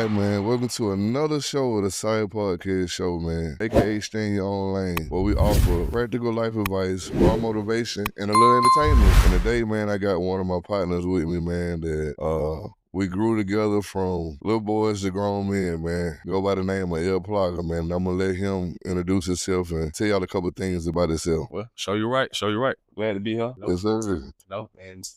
right, man. Welcome to another show of the Side Podcast Show, man. AKA Stay in Your Own Lane, where we offer practical life advice, raw motivation, and a little entertainment. And today, man, I got one of my partners with me, man, that we grew together from little boys to grown men, man. Go by the name of El Plaga, man. And I'm gonna let him introduce himself and tell y'all a couple things about himself. Well, show you right. Glad to be here. Yes, sir. And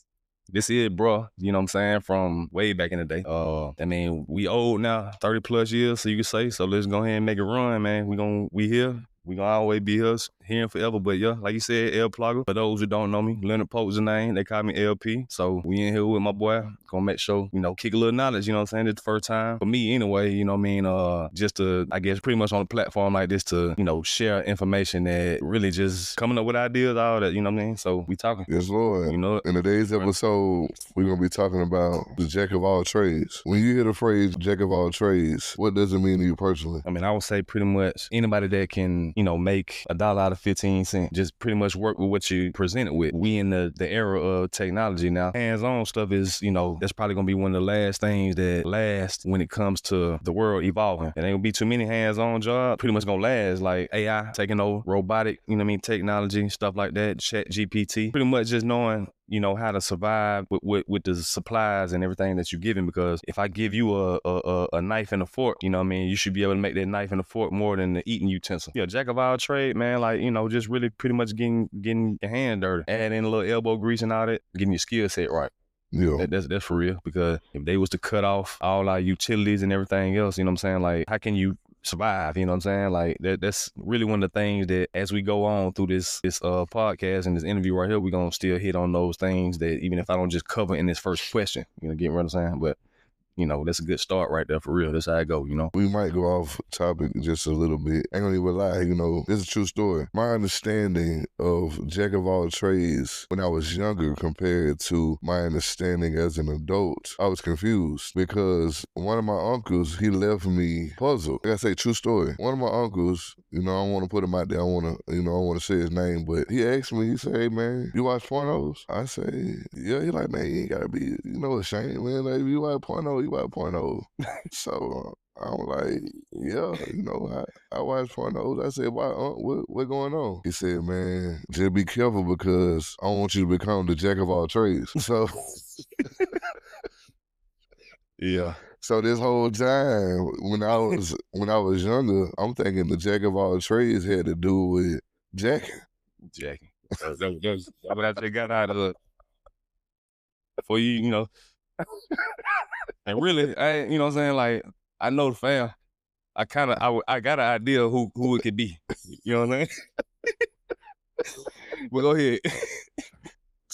this is, bro, you know what I'm saying, from way back in the day. I mean, we old now, 30 plus years, so you can say. So let's go ahead and make it run, man. We here. We gonna always be here forever. But yeah, like you said, El Plaga. For those who don't know me, Leonard Pope's the name. They call me LP. So we in here with my boy. Gonna make sure, kick a little knowledge, you know what I'm saying? It's the first time for me anyway, you know what I mean? Just to, I guess, pretty much on a platform like this to, share information that really just coming up with ideas, all that, you know what I mean? So we talking. Yes, Lord. In today's episode, we're gonna be talking about the jack of all trades. When you hear the phrase jack of all trades, what does it mean to you personally? I mean, I would say pretty much anybody that can, make $1 out of 15 cents, just pretty much work with what you presented with. We in the era of technology now. Hands-on stuff is, that's probably gonna be one of the last things that last when it comes to the world evolving. It ain't gonna be too many hands-on jobs. Pretty much gonna last, like AI taking over, robotic, technology, stuff like that, Chat GPT. Pretty much just knowing how to survive with the supplies and everything that you're giving, because if I give you a knife and a fork, you should be able to make that knife and a fork more than the eating utensil. Yeah, jack of all trade, man, like, just really pretty much getting your hand dirty, add in a little elbow grease and all that, getting your skill set right. Yeah. That's for real, because if they was to cut off all our utilities and everything else, you know what I'm saying, like, how can you survive, you know what I'm saying? Like, that's really one of the things that as we go on through this podcast and this interview right here, we're gonna still hit on those things that even if I don't just cover in this first question, get what I'm saying? But that's a good start right there, for real. That's how I go, We might go off topic just a little bit. Ain't gonna even lie, this is a true story. My understanding of jack of all trades when I was younger compared to my understanding as an adult, I was confused because one of my uncles, he left me puzzled. Like I say, true story. One of my uncles, I don't want to put him out there. I want to say his name, but he asked me, he said, "Hey, man, you watch pornos?" I say, "Yeah." He like, "Man, you ain't gotta be, ashamed, man. Like, if you watch porno, you watch porno." So I'm like, "Yeah, I watch pornos." I said, "Why, what going on?" He said, "Man, just be careful because I don't want you to become the jack of all trades." So yeah. So this whole time when I was younger, I'm thinking the jack of all trades had to do with jacking. Jacking. That's what I just got out of it. For you, and really, I, you know what I'm saying, like, I know the fam. I got an idea of who it could be. You know what I'm saying? Well, go ahead.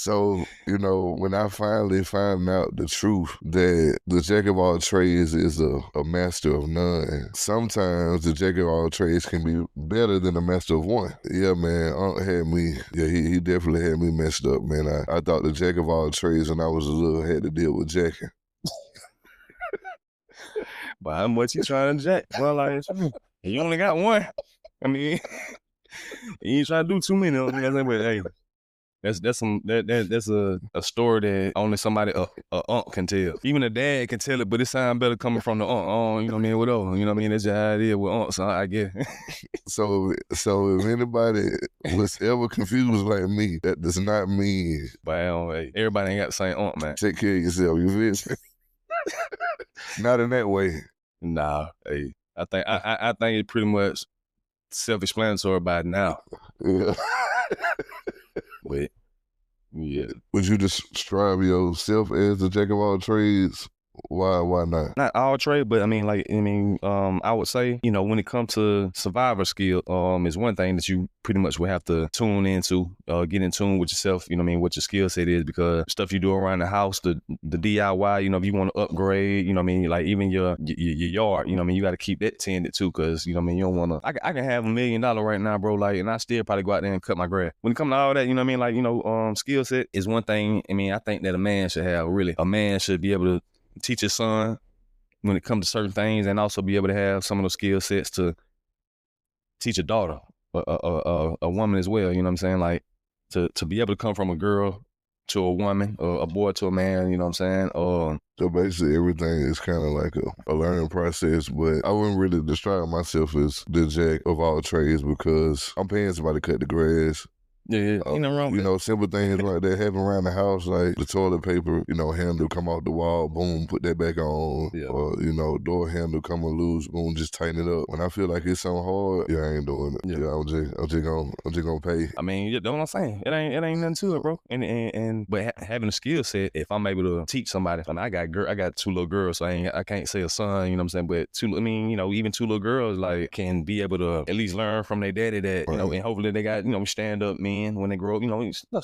So, when I finally found out the truth that the jack of all trades is a master of none, sometimes the jack of all trades can be better than a master of one. Yeah, man, Unc had me, he definitely had me messed up, man. I thought the jack of all trades when I was a little had to deal with jacking. But how much you trying to jack? Well, like, you only got one. I mean, you ain't trying to do too many of them, you know what I'm saying? But hey, that's a story that only somebody a unc can tell. Even a dad can tell it, but it sounds better coming from the unc. You know what I mean? Whatever. You know what I mean? That's just how it is with uncs, I guess. So if anybody was ever confused like me, that does not mean. But hey, everybody ain't got the same unc, man. Take care of yourself. You feel? Not in that way. Nah, hey, I think it's pretty much self-explanatory by now. Yeah. But yeah. Would you describe yourself as the jack of all trades? Why not? Not all trade, but I would say, when it comes to survivor skill, is one thing that you pretty much would have to tune into, get in tune with yourself, what your skill set is, because stuff you do around the house, the DIY, if you want to upgrade, like even your yard, you got to keep that tended too, because, you don't want to, I can have $1 million right now, bro, like, and I still probably go out there and cut my grass. When it comes to all that, skill set is one thing, I think that a man should have, really. A man should be able to teach his son when it comes to certain things, and also be able to have some of those skill sets to teach a daughter, a woman as well, you know what I'm saying? Like, to be able to come from a girl to a woman, or a boy to a man, you know what I'm saying? So basically everything is kind of like a learning process, but I wouldn't really describe myself as the jack of all trades because I'm paying somebody to cut the grass. Yeah, ain't nothing wrong with that. Simple things like that happen around the house, like the toilet paper, handle come off the wall, boom, put that back on. Yeah. Or, door handle come loose, boom, just tighten it up. When I feel like it's something hard, I ain't doing it. Yeah. I'm just gonna pay. I mean, you know what I'm saying? It ain't nothing to it, bro. But having a skill set, if I'm able to teach somebody, I mean, I got 2 little girls, so I can't say a son, you know what I'm saying? But even 2 little girls like can be able to at least learn from their daddy that, Right. and hopefully they got, stand up men when they grow up,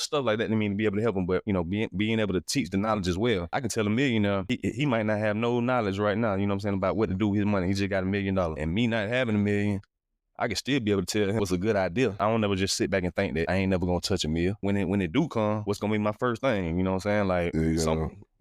stuff like that. I mean, to be able to help them, but being able to teach the knowledge as well. I can tell a millionaire, he might not have no knowledge right now, you know what I'm saying, about what to do with his money. He just got $1 million. And me not having $1 million, I can still be able to tell him what's a good idea. I don't never just sit back and think that I ain't never gonna touch $1 million. When it do come, what's gonna be my first thing? You know what I'm saying? Like, you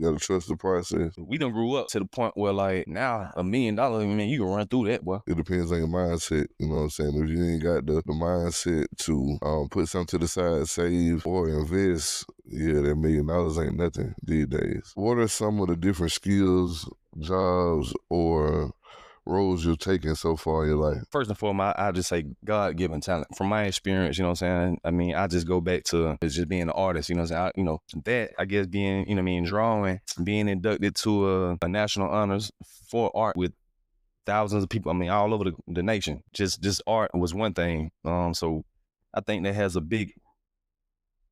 gotta trust the process. We done grew up to the point where like now $1 million, man, you can run through that, boy. It depends on your mindset, you know what I'm saying? If you ain't got the mindset to put something to the side, save or invest, that $1 million ain't nothing these days. What are some of the different skills, jobs, or roles you've taken so far in your life? First and foremost, I just say God-given talent. From my experience, you know what I'm saying? I mean, I just go back to just being an artist, you know what I'm saying? That, I guess, being, drawing, being inducted to a national honors for art with thousands of people, I mean, all over the nation. Just art was one thing. So I think that has a big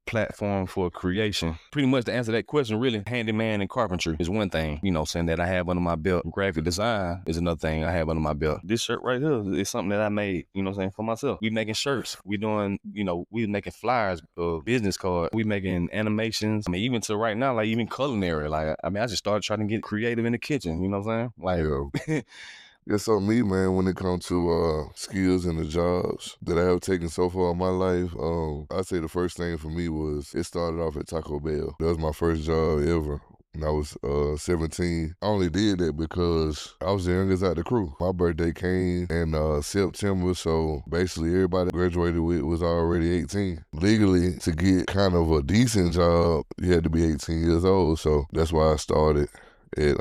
platform for creation. Pretty much to answer that question, really, handyman and carpentry is one thing, saying that I have under my belt. Graphic design is another thing I have under my belt. This shirt right here is something that I made, for myself. We making shirts. We doing, we making flyers, business cards. We making animations. I mean, even to right now, like even culinary. Like, I mean, I just started trying to get creative in the kitchen, you know what I'm saying? Like, Yeah, so me, man, when it comes to skills and the jobs that I have taken so far in my life, I'd say the first thing for me was it started off at Taco Bell. That was my first job ever. When I was 17. I only did that because I was the youngest out the crew. My birthday came in September, so basically everybody I graduated with was already 18. Legally, to get kind of a decent job, you had to be 18 years old, so that's why I started at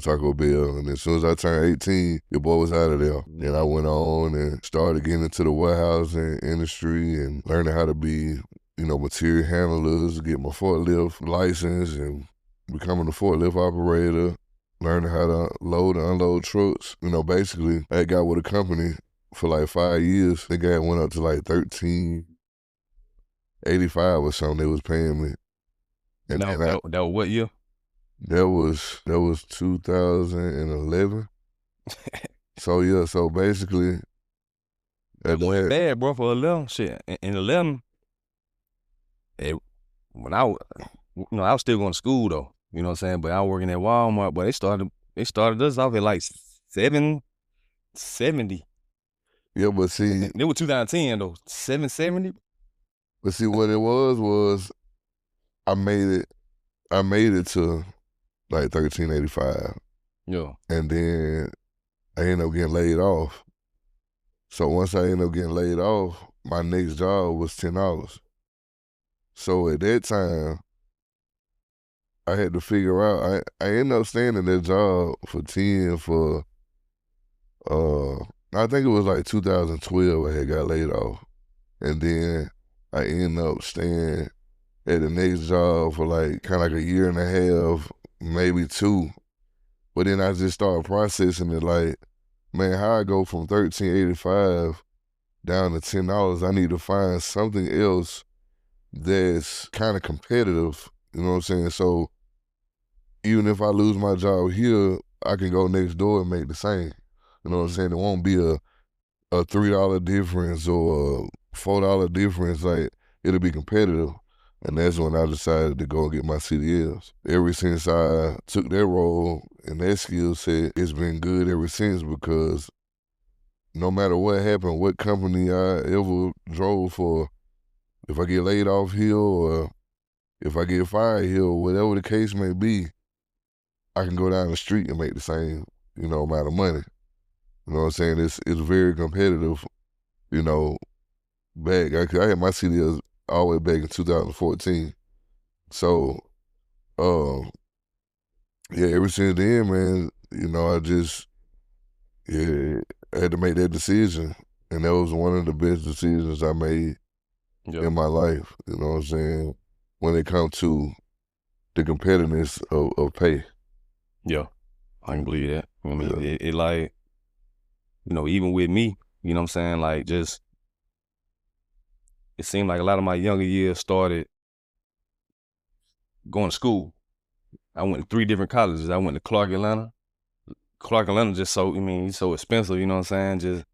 Taco Bell. And as soon as I turned 18, your boy was out of there. And I went on and started getting into the warehousing industry and learning how to be, material handlers, get my forklift license and becoming a forklift operator, learning how to load and unload trucks. Basically, I got with a company for like 5 years. The guy went up to like $13.85 or something they was paying me. And that was what year? That was 2011. So basically, that wasn't bad, bro, for 11. Shit, in 11, when I was still going to school though. You know what I'm saying? But I was working at Walmart. But they started us off at like $770. Yeah, but see, it was 2010 though. $770. But see, what it was I made it to like $13.85. Yeah. And then I ended up getting laid off. So once I ended up getting laid off, my next job was $10. So at that time, I had to figure out, I ended up staying in that job for 10 for, I think it was like 2012 I had got laid off. And then I ended up staying at the next job for like kind of like a year and a half, maybe 2. But then I just started processing it like, man, how I go from $13.85 down to $10, I need to find something else that's kind of competitive, you know what I'm saying? So even if I lose my job here, I can go next door and make the same. You know what I'm saying? It won't be a $3 difference or a $4 difference. Like, it'll be competitive. And that's when I decided to go and get my CDLs. Ever since I took that role and that skill set, it's been good ever since because no matter what happened, what company I ever drove for, if I get laid off here or if I get fired here or whatever the case may be, I can go down the street and make the same, amount of money. You know what I'm saying? It's very competitive, back. I had my CDLs all the way back in 2014. So, uh, yeah, ever since then, man, I just, yeah, I had to make that decision. And that was one of the best decisions I made Yeah, in my life. You know what I'm saying? When it comes to the competitiveness of pay. yeah, I can believe that. I mean, Yeah. it like, even with me, you know what I'm saying? Like, just, it seemed like a lot of my younger years started going to school. I went to 3 different colleges. I went to Clark Atlanta. Clark Atlanta just so, he's so expensive, you know what I'm saying? Just,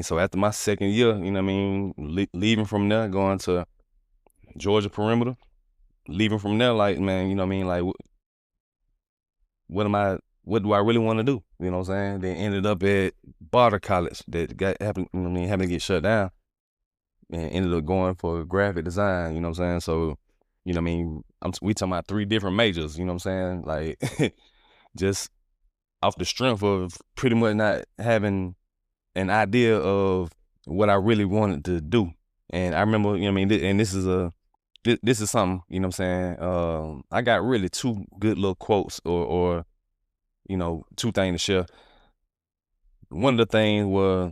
So after my second year, leaving from there, going to Georgia Perimeter, leaving from there, like, man, Like, what do I really want to do? You know what I'm saying? Then ended up at Barter College that having to get shut down, and ended up going for graphic design, you know what I'm saying? So, we talking about 3 different majors, you know what I'm saying? Like, just off the strength of pretty much not having an idea of what I really wanted to do. And I remember, and this is something, you know what I'm saying? I got really 2 good little quotes or 2 things to share. One of the things was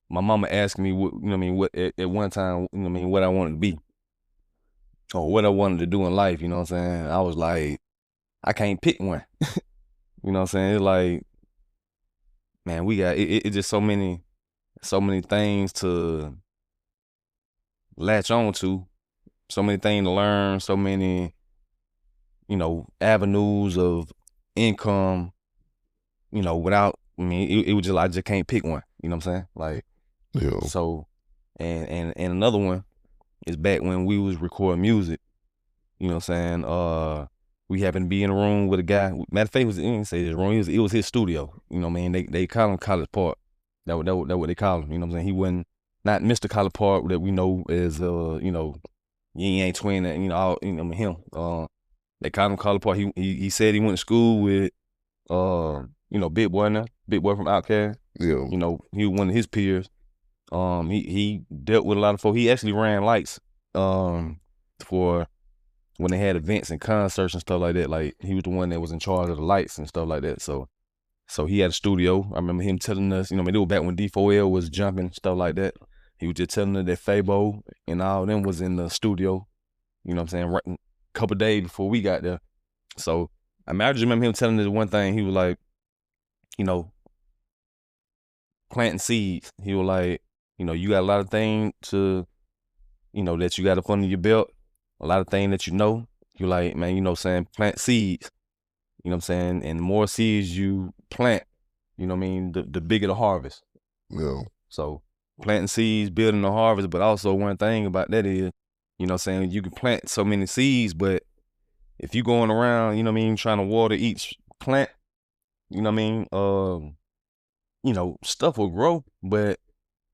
my mama asked me what at one time, what I wanted to be or what I wanted to do in life, you know what I'm saying? I was like, I can't pick one. You know what I'm saying? It's like, man, we got it just so many things to latch on to, so many things to learn, so many, avenues of income, without, it was just, I just can't pick one, you know what I'm saying? Like, Yeah. so, and another one is back when we was recording music, you know what I'm saying? We happened to be in a room with a guy, matter of fact, he didn't say his room, it was his studio, you know what I mean? They call him College Park. That what they call him, you know what I'm saying? He wasn't, not Mr. College Park that we know as, Ying Yang Twin, and all, him. They called him College Park. He said he went to school with, Big Boy now, Big Boy from Outkast. Yeah. He was one of his peers. He dealt with a lot of folks. He actually ran lights, for when they had events and concerts and stuff like that. Like, he was the one that was in charge of the lights and stuff like that. So he had a studio. I remember him telling us, they were back when D4L was jumping, stuff like that. He was just telling us that Fabo and all them was in the studio, you know what I'm saying, right a couple days before we got there. So I just remember him telling us one thing. He was like, you know, planting seeds. He was like, you got a lot of things to, that you got up under your belt, a lot of things that you like, man, saying, plant seeds, you know what I'm saying? And the more seeds you plant, the bigger the harvest. Yeah. So planting seeds, building the harvest, but also one thing about that is, saying, you can plant so many seeds, but if you going around, trying to water each plant, stuff will grow. But,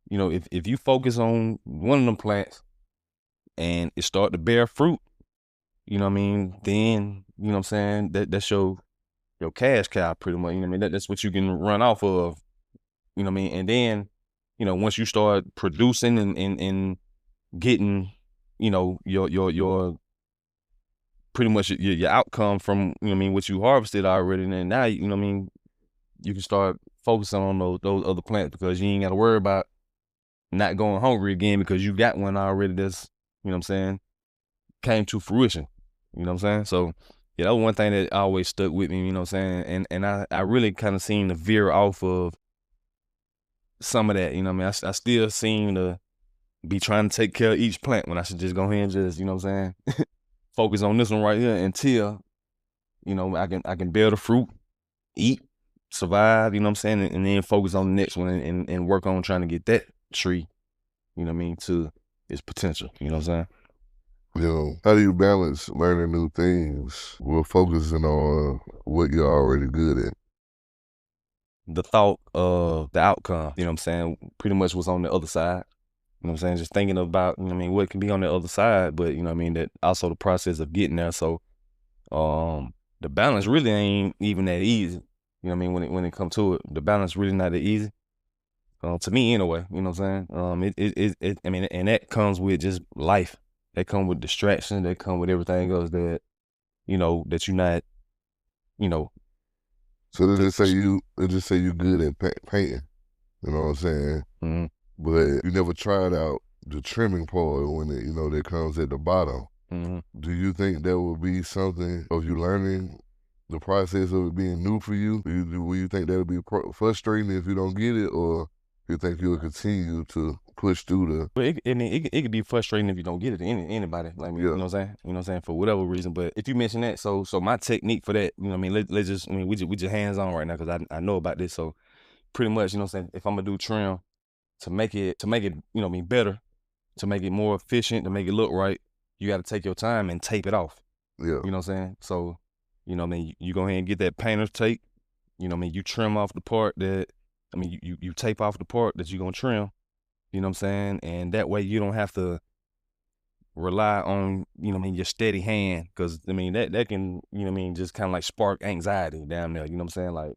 if you focus on one of them plants and it start to bear fruit, then, that's your cash cow pretty much, that's what you can run off of, and then, once you start producing and getting, your pretty much your outcome from, what you harvested already, and then now, you can start focusing on those other plants because you ain't got to worry about not going hungry again because you got one already that's, came to fruition. You know what I'm saying? So, yeah, that was one thing that always stuck with me, you know what I'm saying? And I really kind of seem to veer off of some of that, I still seem to be trying to take care of each plant when I should just go ahead and just, what I'm saying, focus on this one right here until, I can bear the fruit, eat, survive, you know what I'm saying, and then focus on the next one and work on trying to get that tree, to its potential, you know what I'm saying? How do you balance learning new things with focusing on what you're already good at? The thought of the outcome, you know what I'm saying, pretty much was on the other side. You know what I'm saying? Just thinking about, what can be on the other side, but that also the process of getting there. So the balance really ain't even that easy. You know what I mean? When it comes to it, the balance really not that easy. To me anyway, you know what I'm saying? And that comes with just life. They come with distractions. They come with everything else that, that you're not, you know, So they the, just say you good at painting. You know what I'm saying? mm-hmm, But you never tried out the trimming part when that comes at the bottom. mm-hmm. Do you think that would be something of you learning the process of it being new for you? Will you think that would be frustrating if you don't get it, or you think you'll continue to push through the? But it could be frustrating if you don't get it to anybody. Like me, you know Yeah, what I'm saying? You know what I'm saying? For whatever reason. But if you mention that, so my technique for that, you know what I mean? Let's just, we just hands on right now because I know about this. So pretty much, you know what I'm saying? If I'm gonna do trim to make it, better, to make it more efficient, to make it look right, you got to take your time and tape it off. yeah, You know what I'm saying? So, you go ahead and get that painter's tape. You trim off the part that, you tape off the part that you're gonna trim. You know what I'm saying? And that way you don't have to rely on, your steady hand. Cause that can, just kind of like spark anxiety down there. You know what I'm saying? Like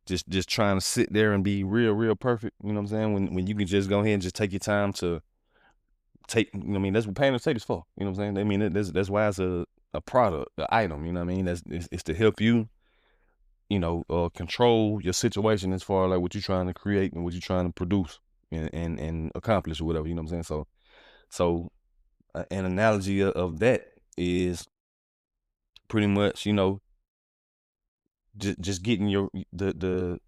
just trying to sit there and be real, real perfect. You know what I'm saying? When you can just go ahead and just take your time to take, that's what painter's tape is for. You know what I'm saying? That's why it's a product, an item, you know what I mean? It's to help you, control your situation as far as like what you're trying to create and what you're trying to produce and accomplish or whatever, you know what I'm saying? So an analogy of that is pretty much, just getting the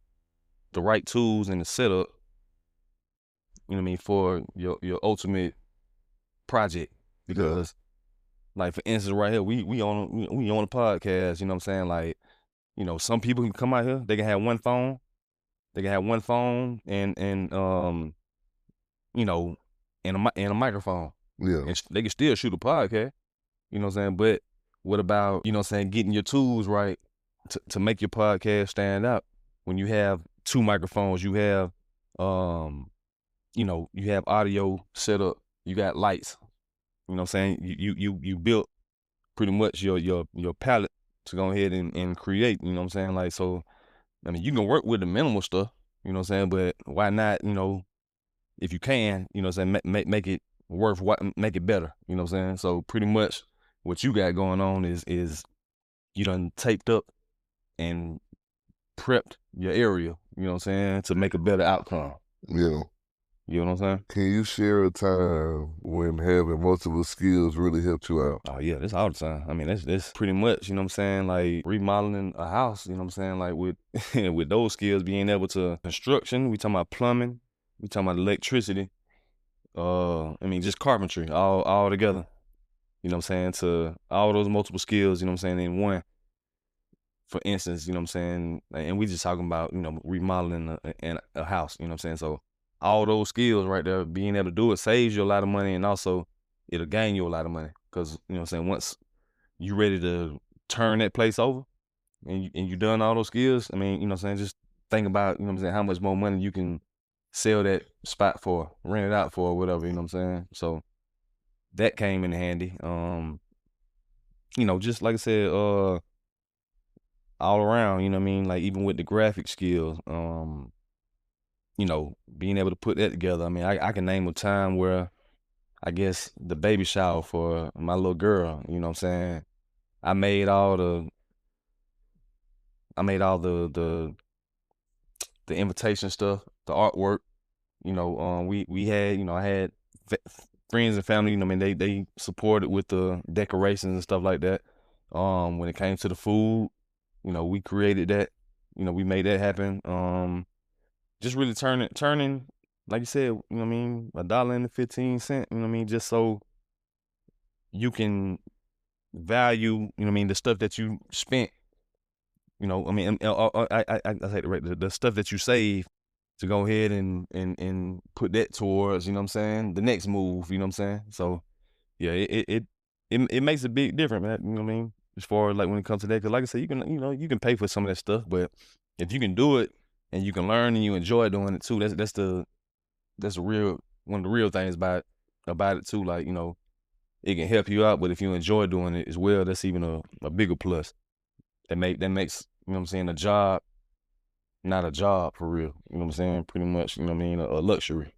right tools and the setup, for your ultimate project. yeah, Because like for instance, right here, we on a podcast, you know what I'm saying? Like, some people can come out here, they can have one phone, and you know, and a microphone. yeah, And they can still shoot a podcast, you know what I'm saying? But what about, you know what I'm saying, getting your tools right to make your podcast stand out? When you have two microphones, you have audio set up, you got lights, you know what I'm saying? You built pretty much your palette to go ahead and create, you know what I'm saying? Like, so, you can work with the minimal stuff, you know what I'm saying? But why not, if you can, you know what I'm saying, make it worth what, make it better, you know what I'm saying? So pretty much what you got going on is you done taped up and prepped your area, you know what I'm saying, to make a better outcome. yeah. You know what I'm saying? Can you share a time when having multiple skills really helped you out? Oh yeah, that's all the time. That's pretty much, you know what I'm saying, like remodeling a house, you know what I'm saying, like with with those skills, being able to construction, we talking about plumbing, we talking about electricity, just carpentry, all together. You know what I'm saying? To all those multiple skills, you know what I'm saying, in one. For instance, you know what I'm saying, and we just talking about, remodeling a house, you know what I'm saying? So all those skills right there, being able to do it saves you a lot of money, and also it'll gain you a lot of money. Cause, you know what I'm saying, once you ready to turn that place over and you done all those skills, you know what I'm saying, just think about, you know what I'm saying, how much more money you can sell that spot for, rent it out for, or whatever, you know what I'm saying? So that came in handy. Just like I said, all around, you know what I mean? Like even with the graphic skills, being able to put that together. I can name a time where I guess the baby shower for my little girl, you know what I'm saying? I made all the the invitation stuff, the artwork, we had, I had friends and family, they supported with the decorations and stuff like that. When it came to the food, we created that, we made that happen. Just really turning, like you said, $1 and 15 cents, just so you can value, the stuff that you spent, I say the right, the stuff that you save to go ahead and put that towards, you know what I'm saying, the next move, you know what I'm saying? So yeah, it makes a big difference, man, you know what I mean? As far as like when it comes to that, cause like I said, you can pay for some of that stuff, but if you can do it and you can learn and you enjoy doing it too, that's the real, one of the real things about it too. Like, it can help you out, but if you enjoy doing it as well, that's even a bigger plus. That makes, you know what I'm saying, a job not a job for real. You know what I'm saying? Pretty much, a luxury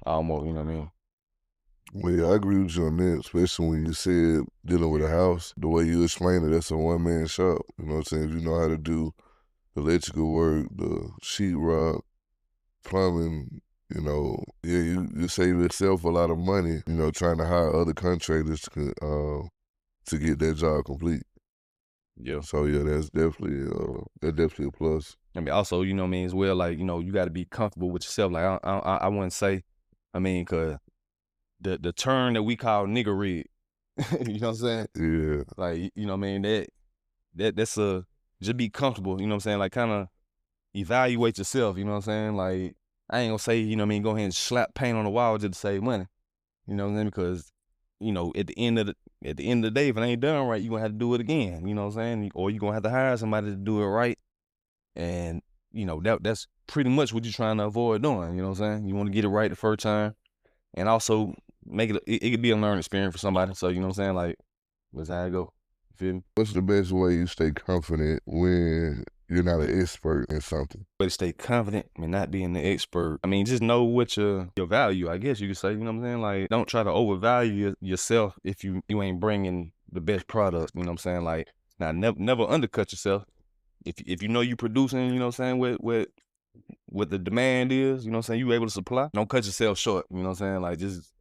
almost, you know what I mean? Well, yeah, I agree with you on that, especially when you said dealing with a house. The way you explained it, that's a one-man shop. You know what I'm saying? If you know how to do electrical work, the sheetrock, plumbing, yeah, you save yourself a lot of money, trying to hire other contractors to get that job complete. Yeah. So yeah, that's definitely a plus. I mean, also, you know what I mean, as well, like, you got to be comfortable with yourself. Like, I wouldn't say, I mean, cause the term that we call nigga rig, you know what I'm saying? Yeah, Like, you know what I mean? That's just be comfortable, you know what I'm saying? Like, kind of evaluate yourself, you know what I'm saying? Like, I ain't gonna say, you know what I mean, go ahead and slap paint on the wall just to save money, you know what I mean? Because, at the end of the day, if it ain't done right, you're gonna have to do it again, you know what I'm saying? Or you're gonna have to hire somebody to do it right. And, that's pretty much what you're trying to avoid doing, you know what I'm saying? You want to get it right the first time. And also make it could be a learning experience for somebody. So, you know what I'm saying? Like, that's how it go. You feel me? what's the best way you stay confident when you're not an expert in something? But stay confident and not being the expert. I mean, just know what your value, I guess you could say, you know what I'm saying? Like, don't try to overvalue yourself if you ain't bringing the best product, you know what I'm saying? Like, now never undercut yourself. If you know you producing, you know what I'm saying, what the demand is, you know what I'm saying, you able to supply, don't cut yourself short, you know what I'm saying? Like, just,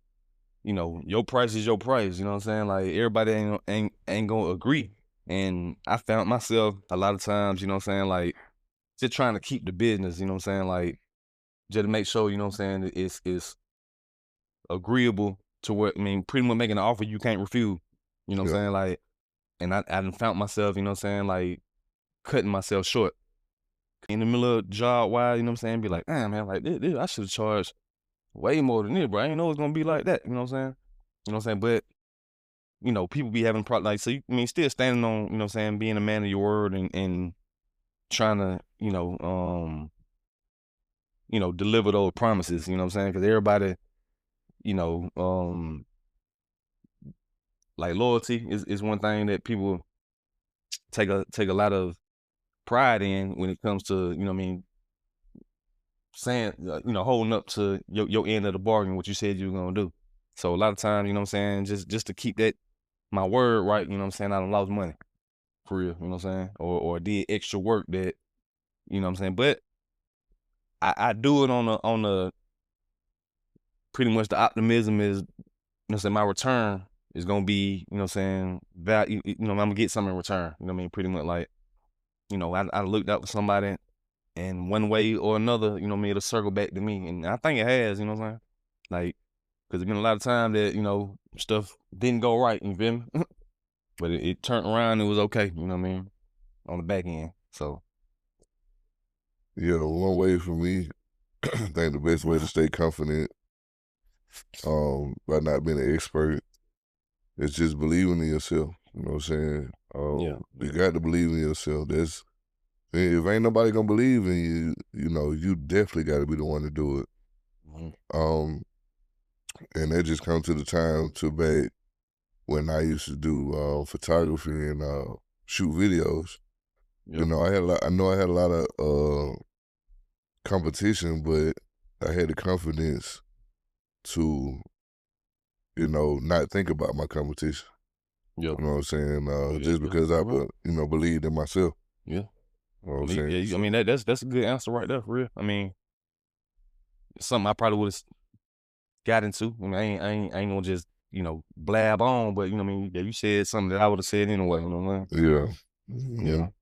your price is your price, you know what I'm saying? Like, everybody ain't gonna agree. And I found myself a lot of times, you know what I'm saying, like, just trying to keep the business, you know what I'm saying, like, just to make sure, you know what I'm saying, it's agreeable to what, I mean, pretty much making an offer you can't refuse, you know what Yeah. I'm saying, like, and I done found myself, you know what I'm saying, like, cutting myself short in the middle of job wise, you know what I'm saying, be like, damn, man, like, this I should have charged way more than this, bro. I didn't know it was gonna be like that, you know what I'm saying? You know what I'm saying? But, people be having problems, like, so I mean, still standing on, you know what I'm saying, being a man of your word and trying to, deliver those promises, you know what I'm saying? Because everybody, you know, um, like loyalty is one thing that people take a lot of pride in when it comes to, you know what I mean, saying, holding up to your end of the bargain, what you said you were gonna do. So a lot of times, you know what I'm saying, just to keep that my word right, you know what I'm saying, I done lost money for real, you know what I'm saying, or did extra work that, you know what I'm saying, but I do it on the pretty much the optimism is, you know what I'm saying, my return is gonna be, you know what I'm saying, value, I'm gonna get something in return, you know what I mean, pretty much like, I looked out for somebody and one way or another, you know what I mean, it'll circle back to me. And I think it has, you know what I'm saying? Like, because there's been a lot of time that, stuff didn't go right, you feel me? But it turned around, it was okay, you know what I mean? On the back end. So, Yeah, one way for me, I think the best way to stay confident, by not being an expert, is just believing in yourself. You know what I'm saying? yeah. You got to believe in yourself. If ain't nobody gonna believe in you, you definitely got to be the one to do it. Mhm. Um, and that just comes to the time to back when I used to do photography and shoot videos. Yep. I know I had a lot of competition, but I had the confidence to, not think about my competition. Yep. You know what I'm saying? Yeah, Just yeah, because I, for real. believed in myself. Yeah. You know what I I'm mean, saying? yeah, I mean, that's a good answer right there, for real. I mean, something I probably would have got into. I mean, I ain't gonna just, blab on, but, you know what I mean? Yeah, you said something that I would have said anyway, you know what I mean? Yeah. Yeah. Mhm.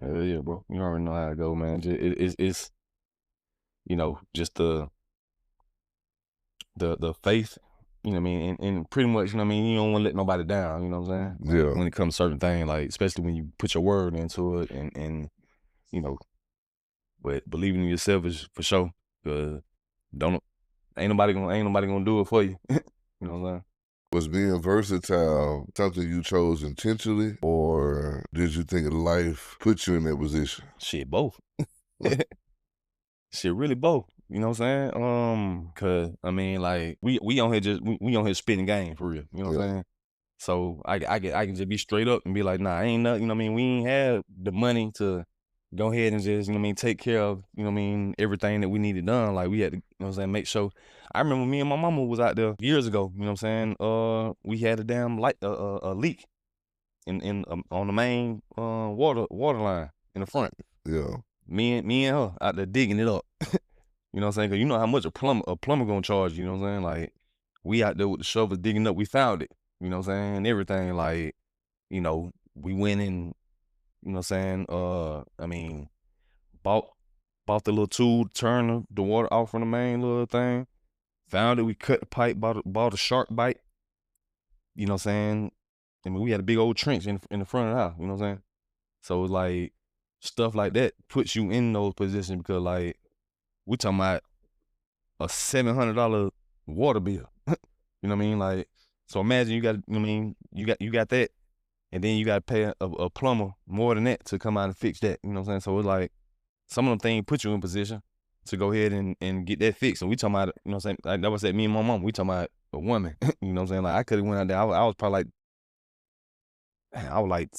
Hell yeah, bro. You already know how it go, man. It's just the faith, you know what I mean, and pretty much, you know what I mean, you don't want to let nobody down, you know what I'm saying? Like, Yeah. when it comes to certain things, like, especially when you put your word into it and you know, but believing in yourself is for sure. Don't ain't nobody gonna do it for you. You know what I'm saying? Was being versatile something you chose intentionally, or did you think life put you in that position? Shit, both. Shit, really both. You know what I'm saying? Cause I mean, like, we on here we on here spitting game for real. You know what Yeah. I'm saying? So I can just be straight up and be like, nah, ain't nothing. You know what I mean? We ain't have the money to go ahead and just, take care of, everything that we needed done. Like we had to, make sure. I remember me and my mama was out there years ago, we had a damn light, a leak on the main water line in the front. Yeah. Me and her out there digging it up. You know what I'm saying? Cause you know how much a plumber gonna charge, you know what I'm saying? Like we out there with the shovel digging up, we found it. You know what I'm saying? Everything like, we went in, you know what I'm saying? Bought the little tool to turn the water off from the main little thing. Found it, we cut the pipe, bought a shark bite. You know what I'm saying? We had a big old trench in the front of the house, you know what I'm saying? So it's like stuff like that puts you in those positions because like we talking about a $700 water bill. You know what I mean? Like, so imagine you got, you got that, and then you got to pay a plumber more than that to come out and fix that. You know what I'm saying? So it's like some of them things put you in position to go ahead and get that fixed. And we talking about, you know what I'm saying? Like that was at me and my mom. We talking about a woman. You know what I'm saying? Like I could have went out there. I was probably like, man, I was like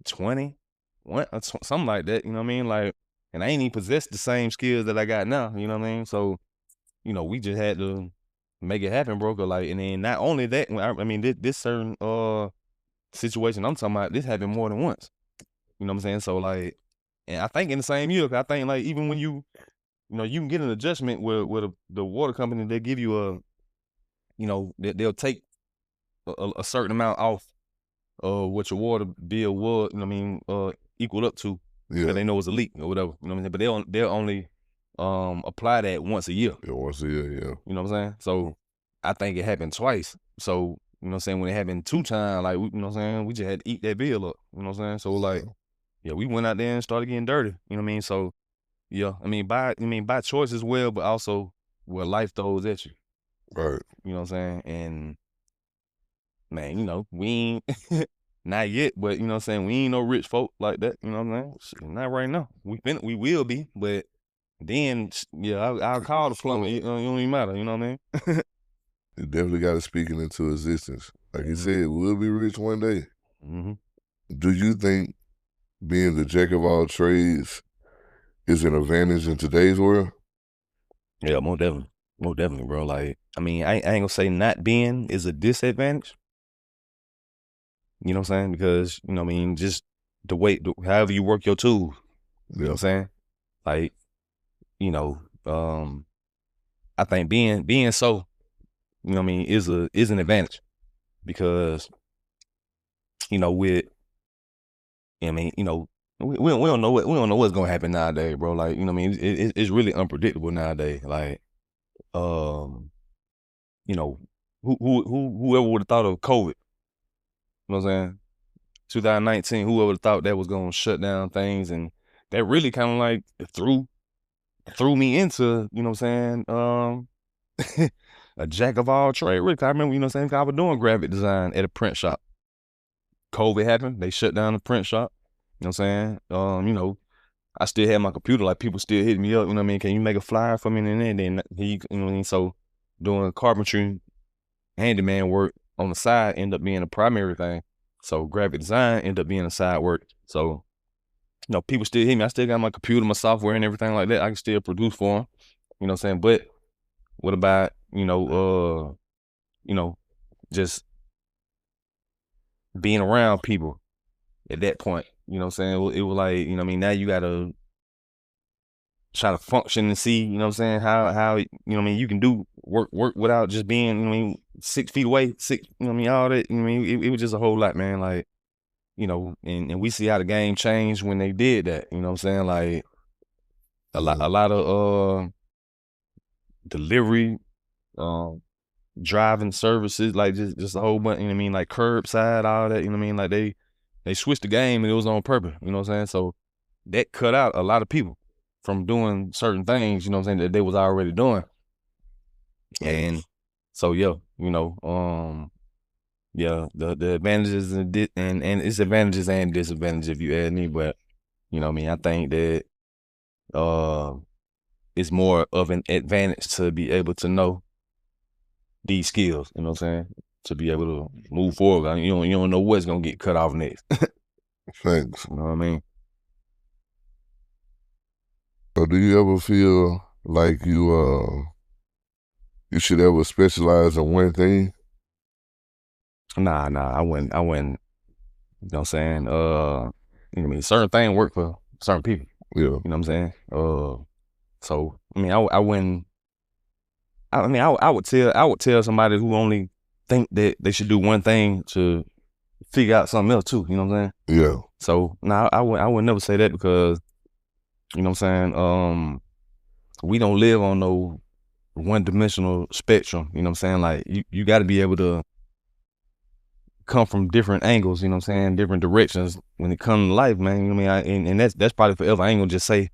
20, something like that. You know what I mean? Like, and I ain't even possessed the same skills that I got now. You know what I mean? So, we just had to make it happen, bro. 'Cause like, and then not only that, this certain situation I'm talking about, this happened more than once. You know what I'm saying? So like, and I think in the same year, 'cause I think like even when you can get an adjustment with the water company, they give you they'll take a certain amount off what your water bill was, equal up to, Yeah. because they know it's a leak or whatever. You know what I'm saying? But they'll only apply that once a year. Yeah, once a year, yeah. You know what I'm saying? So I think it happened twice. So, you know what I'm saying, when it happened 2 times, like, you know what I'm saying, we just had to eat that bill up. You know what I'm saying? So like, yeah, we went out there and started getting dirty. You know what I mean? So yeah, by choice as well, but also what life throws at you. Right. You know what I'm saying? And man, we ain't not yet, but you know what I'm saying, we ain't no rich folk like that. You know what I'm saying? Shit, not right now. We will be, but then yeah, I'll call the plumber. It don't even matter. You know what I mean? You definitely got to speak it into existence. Like you said, we'll be rich one day. Mm-hmm. Do you think being the jack of all trades is an advantage in today's world? Yeah, most definitely, bro. Like, I ain't gonna say not being is a disadvantage. You know what I'm saying? Because, just the way, however you work your tools. You know what I'm saying? Like, I think being so, is an advantage. Because, with, we don't know what's gonna happen nowadays, bro. Like, it's really unpredictable nowadays. Like, whoever would have thought of COVID? You know what I'm saying? 2019, whoever would have thought that was gonna shut down things, and that really kind of like threw me into, you know what I'm saying, a jack of all trades. Really, 'cause I remember, you know what I'm saying, 'cause I was doing graphic design at a print shop. COVID happened, they shut down the print shop. You know what I'm saying? I still had my computer, like people still hitting me up, you know what I mean? Can you make a flyer for me? And then you know what I mean? So doing carpentry, handyman work on the side ended up being a primary thing. So graphic design ended up being a side work. So, people still hit me. I still got my computer, my software and everything like that. I can still produce for them. You know what I'm saying? But what about, just being around people at that point? You know what I'm saying? It was like, you know what I mean? Now you gotta try to function and see, you know what I'm saying, how you know what I mean, you can do work without just being, you know what I mean, 6 feet away, you know what I mean, all that, you know what I mean, it was just a whole lot, man. Like, and we see how the game changed when they did that, you know what I'm saying? Like a lot of delivery, driving services, like just a whole bunch, you know what I mean, like curbside, all that, you know what I mean? Like they switched the game and it was on purpose, you know what I'm saying? So that cut out a lot of people from doing certain things, you know what I'm saying, that they was already doing. And so yeah, yeah, the advantages and its advantages and disadvantages, if you ask me, but you know what I mean, I think that it's more of an advantage to be able to know these skills, you know what I'm saying, to be able to move forward. I mean, you don't know what's gonna get cut off next. Thanks. You know what I mean? So do you ever feel like you should ever specialize in one thing? Nah, I wouldn't, you know what I'm saying? You know what I mean? Certain things work for certain people, Yeah, you know what I'm saying? So, I mean, I wouldn't, I would tell somebody who only think that they should do one thing to figure out something else too, you know what I'm saying? yeah, So, nah, I would never say that because, you know what I'm saying? We don't live on no one-dimensional spectrum, you know what I'm saying? Like, you got to be able to come from different angles, you know what I'm saying, different directions when it comes to life, man. You know what I mean? And that's probably forever. I ain't gonna just say,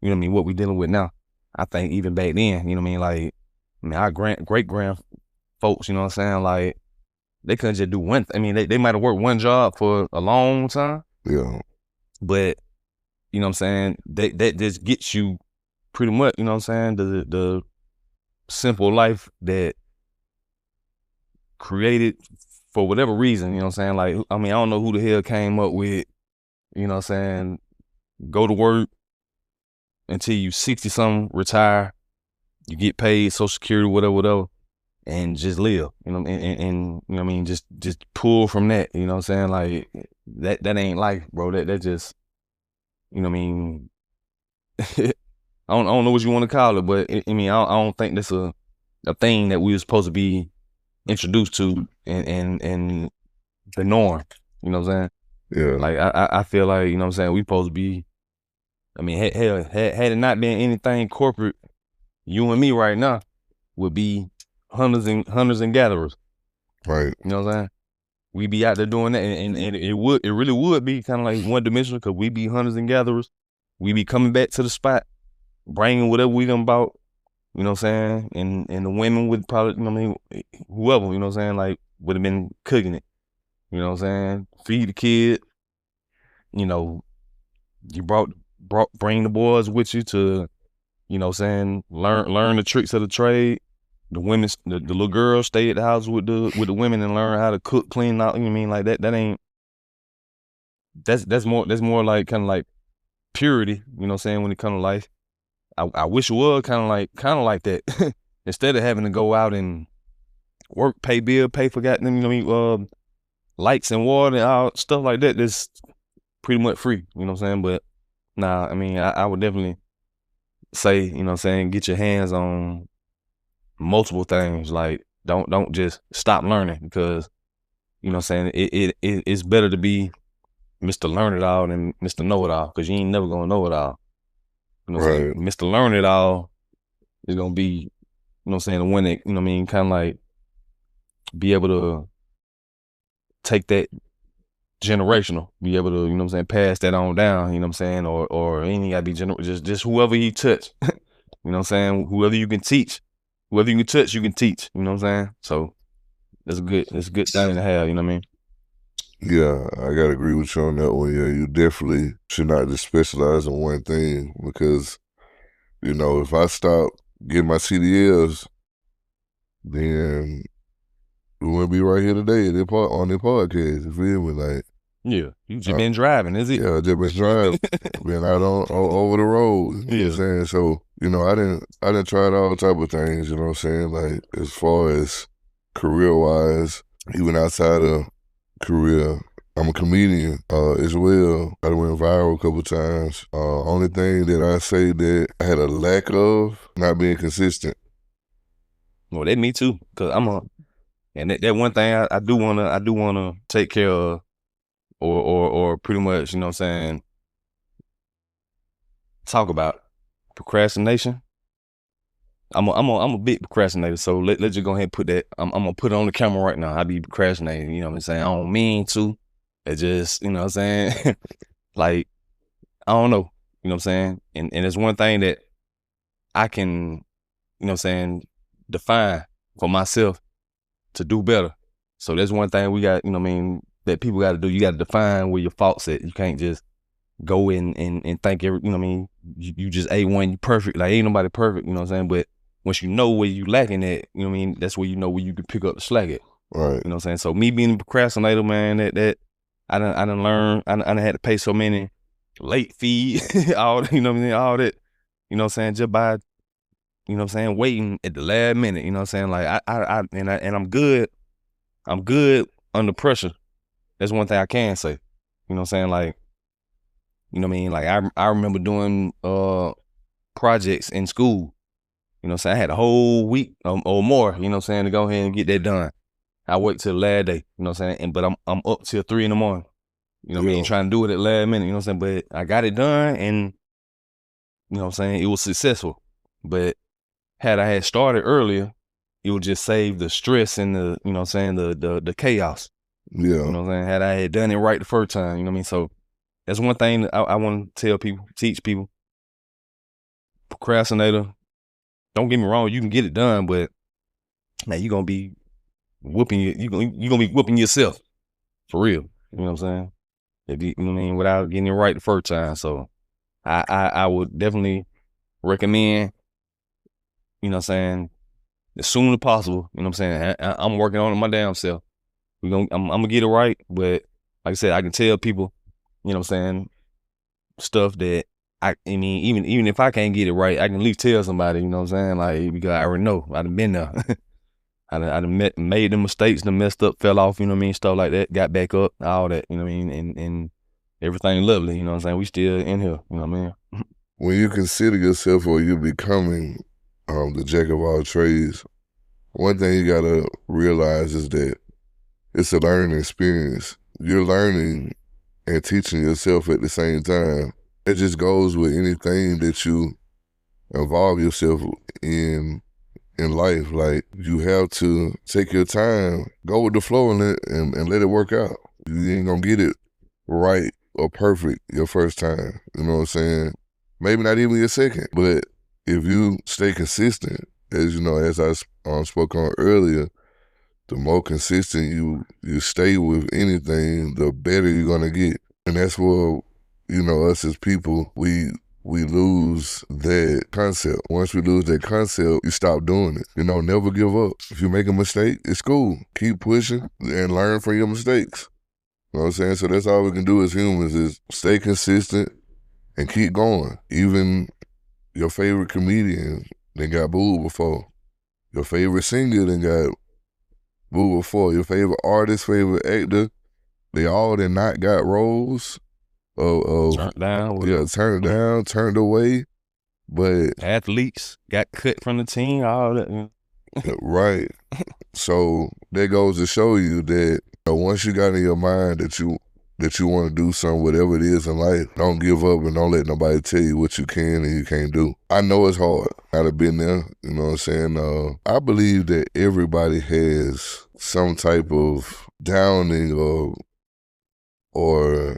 you know what I mean, what we dealing with now. I think even back then, you know what I mean, like, I mean, our great grand folks, you know what I'm saying, like, they couldn't just do one. I mean, they might have worked one job for a long time, yeah, but you know what I'm saying, that just gets you pretty much, you know what I'm saying, the simple life that created for whatever reason, you know what I'm saying? Like, I mean, I don't know who the hell came up with, you know what I'm saying, go to work until you 60 something, retire, you get paid Social Security, whatever, and just live, you know, and you know what I mean, just pull from that, you know what I'm saying? Like that ain't life, bro. That just, you know what I mean? I don't know what you want to call it, but I mean, I don't think that's a thing that we were supposed to be introduced to and the norm, you know what I'm saying? yeah, Like I feel like, you know what I'm saying, we supposed to be, I mean, hell, had it not been anything corporate, you and me right now would be hunters and gatherers. right, You know what I'm saying? We be out there doing that, and it really would be kind of like one dimensional because we be hunters and gatherers. We be coming back to the spot, bringing whatever we done bought. You know what I'm saying? And the women would probably, you know what I mean, whoever, you know what I'm saying, like would have been cooking it. You know what I'm saying? Feed the kid. You know, you bring the boys with you to, you know what I'm saying, learn the tricks of the trade. The women, the little girls stay at the house with the women and learn how to cook, clean out. You know what I mean? Like that ain't, that's more like kind of like purity. You know what I'm saying? When it comes to life, I wish it was kind of like that. Instead of having to go out and work, pay bill, pay for goddamn, you know what I mean, lights and water and all stuff like that. That's pretty much free. You know what I'm saying? But nah, I mean, I would definitely say, you know what I'm saying, get your hands on multiple things. Like don't just stop learning because, you know what I'm saying, it's better to be Mr. Learn It All than Mr. Know It All because you ain't never gonna know it all. You know what I'm saying? right, Mr. Learn It All is gonna be, you know what I'm saying, the one that, you know what I mean, kind of like be able to take that generational, be able to, you know what I'm saying, pass that on down, you know what I'm saying, or any gotta be just whoever you touch. You know what I'm saying? Whoever you can teach, whoever you can touch, you can teach. You know what I'm saying? So that's a good thing to have. You know what I mean? yeah. I gotta agree with you on that one. Yeah, you definitely should not just specialize in one thing because if I stop getting my CDLs, then we wouldn't be right here today on the podcast. You feel me? Like, Yeah, you just been driving, is it? yeah, I just been driving, been out over the road. You know what I'm saying? So, I didn't try all type of things, you know what I'm saying? Like, as far as career-wise, even outside of career, I'm a comedian as well. I went viral a couple times. Only thing that I say that I had a lack of, not being consistent. Well, that me too, cause and that one thing I do wanna take care of, or pretty much, you know what I'm saying, talk about procrastination. I'm a big procrastinator, so let's just go ahead and put that. I'm gonna put it on the camera right now. I be procrastinating, you know what I'm saying? I don't mean to. It just, you know what I'm saying? Like, I don't know, you know what I'm saying? And it's one thing that I can, you know what I'm saying, define for myself to do better. So that's one thing we got, you know what I mean, that people got to do. You got to define where your fault's at. You can't just go in and think you know what I mean, you just A1, you perfect. Like, ain't nobody perfect, you know what I'm saying? But once you know where you lacking at, you know what I mean, that's where you know where you can pick up the slack at. Right. You know what I'm saying? So me being a procrastinator, man, that I done learned, I done had to pay so many late fees, all, you know what I mean, all that. you know what I'm saying, just by, you know what I'm saying, waiting at the last minute, you know what I'm saying? Like and I'm good. I'm good under pressure. That's one thing I can say. You know what I'm saying? Like, you know what I mean? Like I remember doing projects in school. You know what I'm saying? I had a whole week or more, you know what I'm saying, to go ahead and get that done. I worked till the last day, you know what I'm saying? But I'm up till 3 in the morning. You know what I mean? Yeah. Trying to do it at last minute, you know what I'm saying? But I got it done and you know what I'm saying, it was successful. But had I had started earlier, it would just save the stress and the, you know what I'm saying, the chaos. Yeah. You know what I'm saying? Had I had done it right the first time, you know what I mean? So that's one thing that I want to tell people, teach people. Procrastinator, don't get me wrong, you can get it done, but man, you're gonna be whooping you gonna be whooping yourself for real. You know what I'm saying? If you know what I mean, without getting it right the first time. So I would definitely recommend, you know what I'm saying, as soon as possible, you know what I'm saying? I'm working on it my damn self. I'm gonna get it right, but like I said, I can tell people, you know what I'm saying, stuff that I mean, even if I can't get it right, I can at least tell somebody, you know what I'm saying? Like, because I already know. I done been there. I done made the mistakes, done messed up, fell off, you know what I mean, stuff like that, got back up, all that, you know what I mean, and everything lovely, you know what I'm saying? We still in here, you know what I mean? When you consider yourself or you becoming the jack of all trades, one thing you gotta realize is that it's a learning experience. You're learning and teaching yourself at the same time. It just goes with anything that you involve yourself in life. Like, you have to take your time, go with the flow and let it work out. You ain't gonna get it right or perfect your first time. You know what I'm saying? Maybe not even your second. But if you stay consistent, as you know, as I spoke on earlier, the more consistent you stay with anything, the better you're gonna get. And that's where, you know, us as people, we lose that concept. Once we lose that concept, you stop doing it. You know, never give up. If you make a mistake, it's cool. Keep pushing and learn from your mistakes. You know what I'm saying? So that's all we can do as humans is stay consistent and keep going. Even your favorite comedian that got booed before. Your favorite singer that got booed before. Your favorite artist, favorite actor, they all did not got roles of Turned down, yeah, whatever. turned down, turned away. But Athletes got cut from the team, all that. right. So that goes to show you that, you know, once you got in your mind that you want to do something, whatever it is in life, don't give up and don't let nobody tell you what you can and you can't do. I know it's hard. I've been there, you know what I'm saying? I believe that everybody has some type of downing or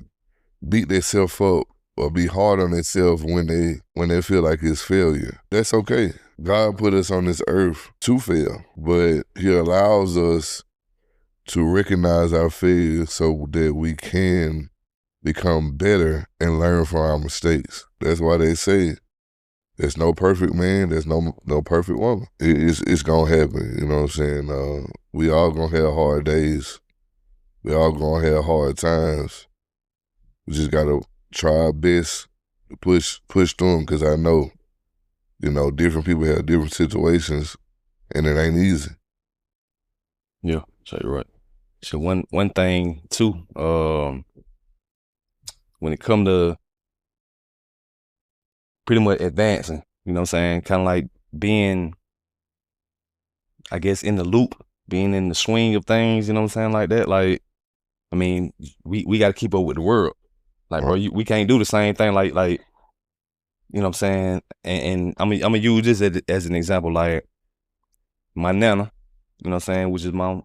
beat themselves up or be hard on themselves when they feel like it's failure. That's okay. God put us on this earth to fail, but he allows us to recognize our failures so that we can become better and learn from our mistakes. That's why they say there's no perfect man, there's no perfect woman. It's gonna happen, you know what I'm saying? We all gonna have hard days. We all gonna have hard times. We just gotta try our best to push through them, because I know, you know, different people have different situations and it ain't easy. Yeah, so you're right. So one thing too, when it come to pretty much advancing, you know what I'm saying? Kind of like being, I guess, in the loop, being in the swing of things, you know what I'm saying? Like that. Like, I mean, we got to keep up with the world. Like, bro, we can't do the same thing. Like, you know what I'm saying? And I'm gonna use this as an example. Like, my nana, you know what I'm saying, which is my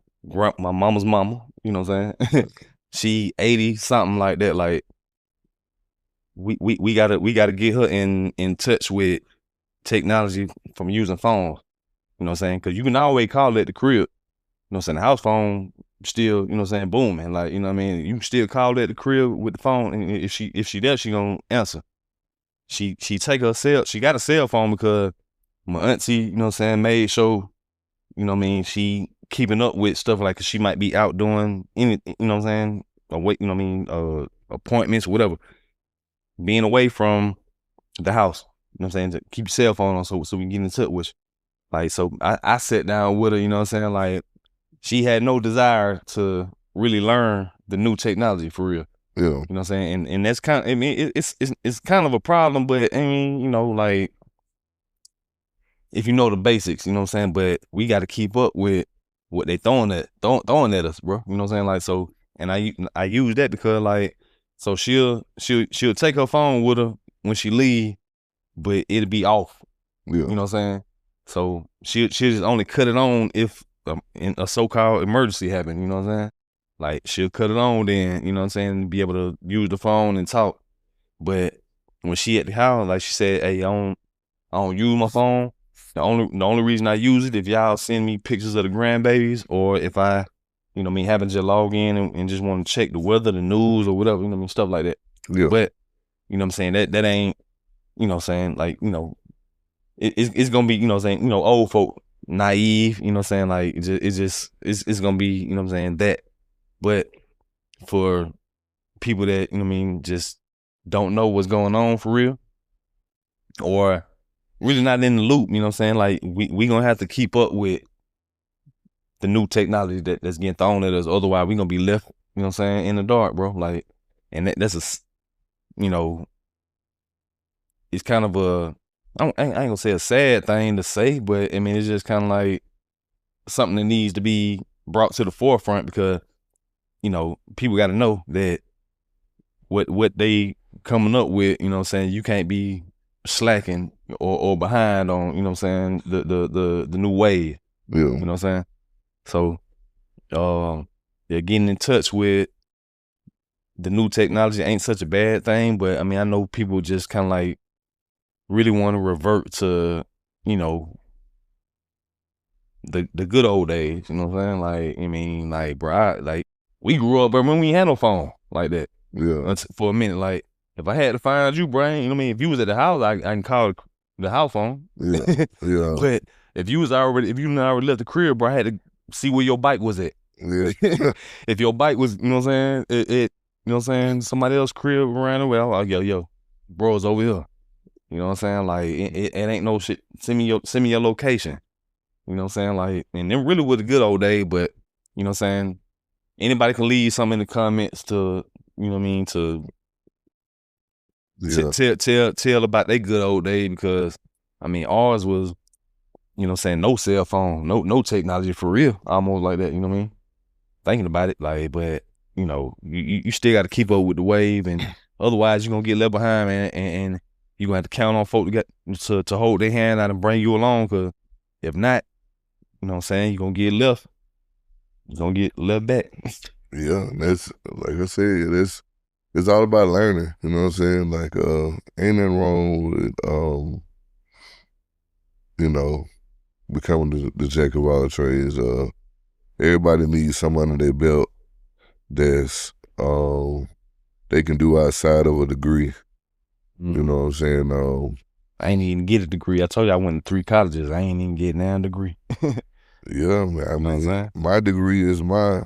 mama's mama, you know what I'm saying? She 80 something like that. Like, we gotta get her in touch with technology from using phones. You know what I'm saying? Because you can always call at the crib. You know what I'm saying? The house phone still, you know what I'm saying, booming. Like, you know what I mean? You can still call at the crib with the phone, and if she there, she gonna answer. She got a cell phone because my auntie, you know what I'm saying, made sure, you know what I mean, she keeping up with stuff, like, 'cause she might be out doing any, you know what I'm saying, away, you know what I mean, appointments, whatever, being away from the house. know what I'm saying, to keep your cell phone on so we can get in touch with you. Like, so I sat down with her, you know what I'm saying? Like, she had no desire to really learn the new technology for real. Yeah. You know what I'm saying? And that's kind of, I mean, it's kind of a problem, but I mean, you know, like, if you know the basics, you know what I'm saying? But we got to keep up with what they throwing at us, bro. You know what I'm saying? Like, so, and I use that because, like, so she'll take her phone with her when she leave, but it'll be off. Yeah. You know what I'm saying? So she'll just only cut it on if in a so-called emergency happen. You know what I'm saying? Like, she'll cut it on, then, you know what I'm saying, be able to use the phone and talk. But when she at the house, like she said, hey, I don't use my phone. The only reason I use it if y'all send me pictures of the grandbabies, or if I, you know what I mean, happen to log in and just want to check the weather, the news, or whatever, you know what I mean, stuff like that. Yeah. But, you know what I'm saying, that ain't, you know what I'm saying, like, you know, it's gonna be, you know what I'm saying, you know, old folk naive, you know what I'm saying, like, it's gonna be, you know what I'm saying, that. But for people that, you know what I mean, just don't know what's going on for real, or really not in the loop, you know what I'm saying? Like, we gonna have to keep up with the new technology that's getting thrown at us. Otherwise, we gonna be left, you know what I'm saying, in the dark, bro. Like, and that's you know, it's kind of I ain't gonna say a sad thing to say, but I mean, it's just kind of like something that needs to be brought to the forefront, because, you know, people got to know that what they coming up with, you know what I'm saying, you can't be slacking or behind on, you know what I'm saying, the new wave. Yeah. You know what I'm saying? So yeah, getting in touch with the new technology ain't such a bad thing, but I mean, I know people just kind of like really want to revert to, you know, the good old days, you know what I'm saying? Like, I mean, like, bro, like, we grew up, bro, when we had no phone like that. Yeah. For a minute, like, if I had to find you, bro, you know what I mean? If you was at the house, I can call the house phone. Yeah. Yeah. But if you already left the crib, bro, I had to see where your bike was at. Yeah. If your bike was, you know what I'm saying, it you know what I'm saying, somebody else's crib around the way, I'm like, yo, bro's over here. You know what I'm saying? Like, it ain't no shit. Send me your location. You know what I'm saying? Like, and it really was a good old day, but, you know what I'm saying, anybody can leave something in the comments to, you know what I mean, to Yeah. tell about their good old day, because, I mean, ours was, you know what I'm saying, no cell phone, no technology for real, almost like that, you know what I mean? Thinking about it, like, but, you know, you still got to keep up with the wave, and otherwise you're going to get left behind, man, and you're going to have to count on folk to hold their hand out and bring you along, because if not, you know what I'm saying, you're going to get left. You're going to get left back. Yeah. That's, like I said, it's all about learning. You know what I'm saying? Like, ain't nothing wrong with, you know, becoming the jack of all trades. Everybody needs someone under their belt that's they can do outside of a degree. You know what I'm saying? I ain't even get a degree. I told you I went to 3 colleges. I ain't even get now a degree. Yeah, man. I mean, my degree is my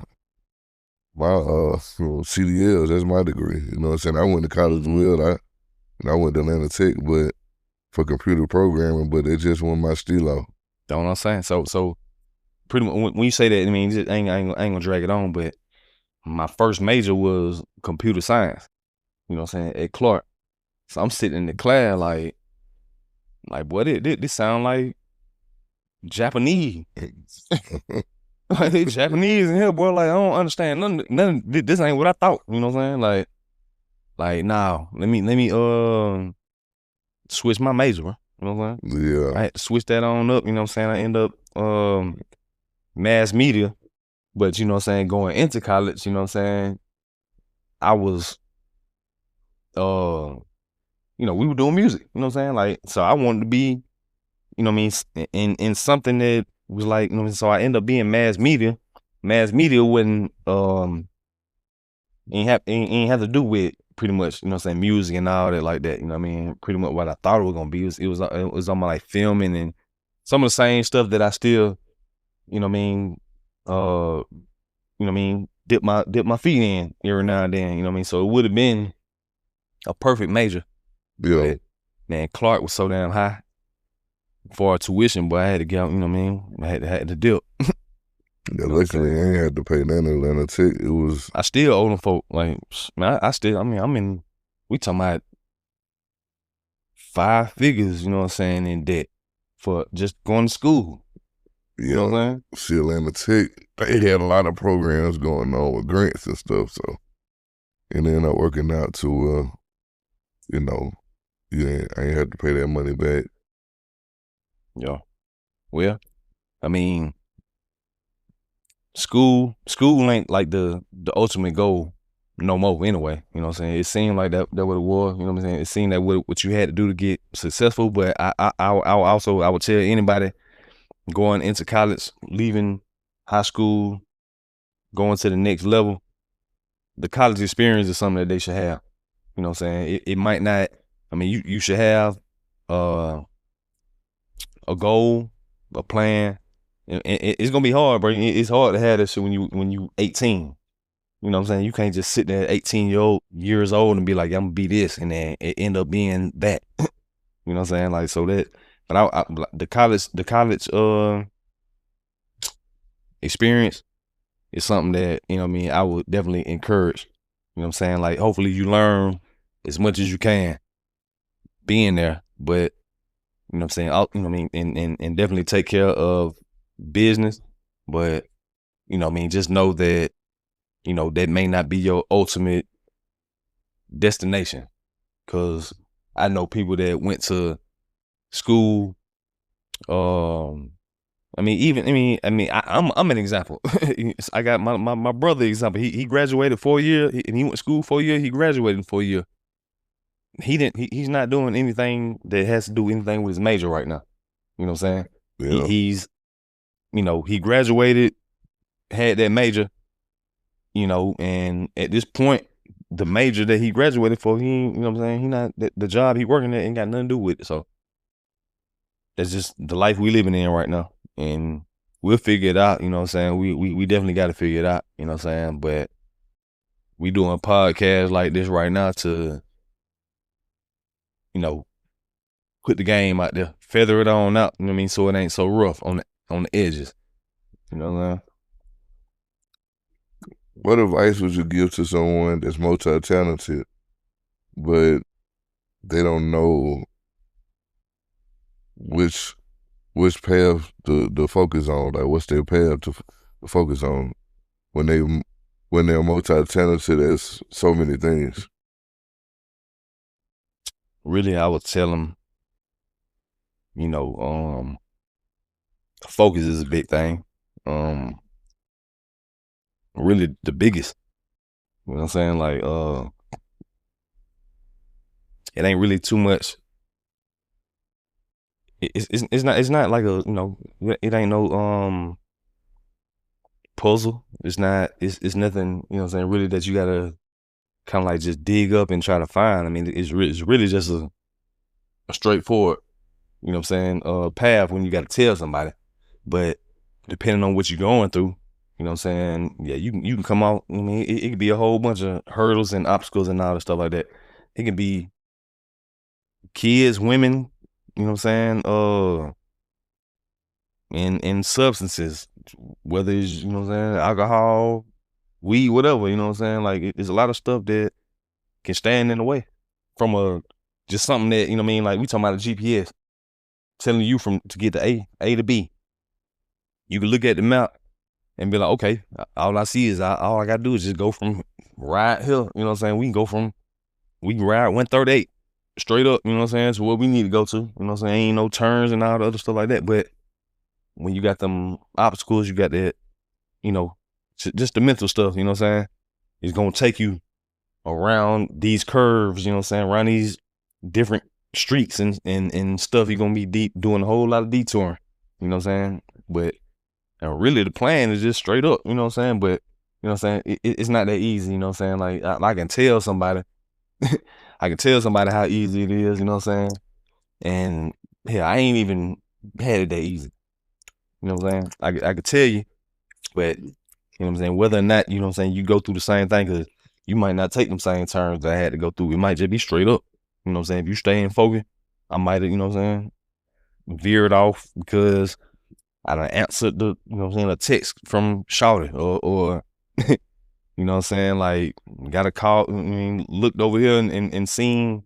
CDLs. That's my degree. You know what I'm saying? I went to college as well. I went to Atlanta Tech, but for computer programming, but it just wasn't my stilo. That's what I'm saying. So pretty much when you say that, I mean, I ain't gonna drag it on, but my first major was computer science. You know what I'm saying, at Clark. So I'm sitting in the class like boy, this sound like Japanese. Like, they Japanese in here, boy. Like, I don't understand nothing. This ain't what I thought. You know what I'm saying? Like, nah. Let me switch my major, bro. You know what I'm saying? Yeah. I had to switch that on up. You know what I'm saying? I end up mass media, but you know what I'm saying, going into college. You know what I'm saying? I was you know, we were doing music. You know what I'm saying? Like, so I wanted to be, you know what I mean, in something that was like, you know what I mean? So I ended up being mass media. Mass media wouldn't ain't have to do with pretty much, you know what I'm saying, music and all that like that. You know what I mean? Pretty much what I thought it was gonna be. It was on my like filming and some of the same stuff that I still, you know what I mean, you know what I mean, dip my feet in every now and then. You know what I mean? So it would have been a perfect major. Yeah. But, man, Clark was so damn high for our tuition, but I had to get out, you know what I mean? I had to dip. Yeah, luckily I ain't had to pay none of Atlanta Tech. It was I still owe them folk. Like, man, I mean, I'm in, we talking about 5 figures, you know what I'm saying, in debt for just going to school. You know what I'm saying? See, Atlanta Tech, they had a lot of programs going on with grants and stuff, so and then up working out to you know, I ain't had to pay that money back. Yeah. Well, I mean, school ain't like the ultimate goal no more anyway. You know what I'm saying? It seemed like that what it was. You know what I'm saying? It seemed that what you had to do to get successful. But I would tell anybody going into college, leaving high school, going to the next level, the college experience is something that they should have. You know what I'm saying? It might not. I mean, you should have a goal, a plan. It's gonna be hard, bro. It's hard to have that shit when you 18. You know what I'm saying? You can't just sit there at 18 years old and be like, I'm gonna be this, and then it end up being that. You know what I'm saying? Like, so that, but the college experience is something that, you know what I mean, I would definitely encourage. You know what I'm saying? Like, hopefully you learn as much as you can being there, but you know what I'm saying? You know what I mean? And definitely take care of business, but you know what I mean? Just know that, you know, that may not be your ultimate destination. Cause I know people that went to school. I'm an example. I got my brother example. He graduated 4 years and he went to school 4 years. He graduated in 4 years. He's not doing anything that has to do anything with his major right now. You know what I'm saying? Yeah. He's, you know, he graduated, had that major, you know, and at this point, the major that he graduated for, he ain't, you know what I'm saying? He not, the job he working at ain't got nothing to do with it. So that's just the life we living in right now. And we'll figure it out, you know what I'm saying? We definitely got to figure it out, you know what I'm saying? But we doing podcasts like this right now to, you know, put the game out there, feather it on out, you know what I mean? So it ain't so rough on the edges. You know what I'm saying? What advice would you give to someone that's multi-talented, but they don't know which path to focus on? Like, what's their path to focus on when they're multi-talented as so many things? Really, I would tell them, you know, focus is a big thing. Really the biggest. You know what I'm saying? Like, it ain't really too much. It's not like a, you know, it ain't no puzzle. It's nothing, you know what I'm saying, really that you gotta kind of like just dig up and try to find. I mean, it's really just a straightforward, you know what I'm saying, path when you gotta tell somebody. But depending on what you're going through, you know what I'm saying, yeah, you can come out, I mean, it could be a whole bunch of hurdles and obstacles and all that stuff like that. It can be kids, women, you know what I'm saying, and substances, whether it's, you know what I'm saying, alcohol, weed, whatever, you know what I'm saying? Like, there's a lot of stuff that can stand in the way from just something that, you know what I mean, like we talking about a GPS telling you to get to A to B. You can look at the map and be like, okay, all I see is all I gotta do is just go from right here, you know what I'm saying? We can ride 138 straight up, you know what I'm saying, to where we need to go to, you know what I'm saying? Ain't no turns and all the other stuff like that. But when you got them obstacles, you got that, you know, just the mental stuff, you know what I'm saying? It's gonna take you around these curves, you know what I'm saying, around these different streets and stuff. You're gonna be doing a whole lot of detouring, you know what I'm saying? But and really the plan is just straight up, you know what I'm saying? But you know what I'm saying, it's not that easy, you know what I'm saying? Like I can tell somebody I can tell somebody how easy it is, you know what I'm saying? And yeah, I ain't even had it that easy. You know what I'm saying? I could tell you, but you know what I'm saying, whether or not, you know what I'm saying, you go through the same thing, because you might not take them same turns that I had to go through. It might just be straight up. You know what I'm saying? If you stay in focus I might have, you know what I'm saying, veered off because I done answered the, you know what I'm saying, a text from Shawty or you know what I'm saying, like got a call, I mean, looked over here and seen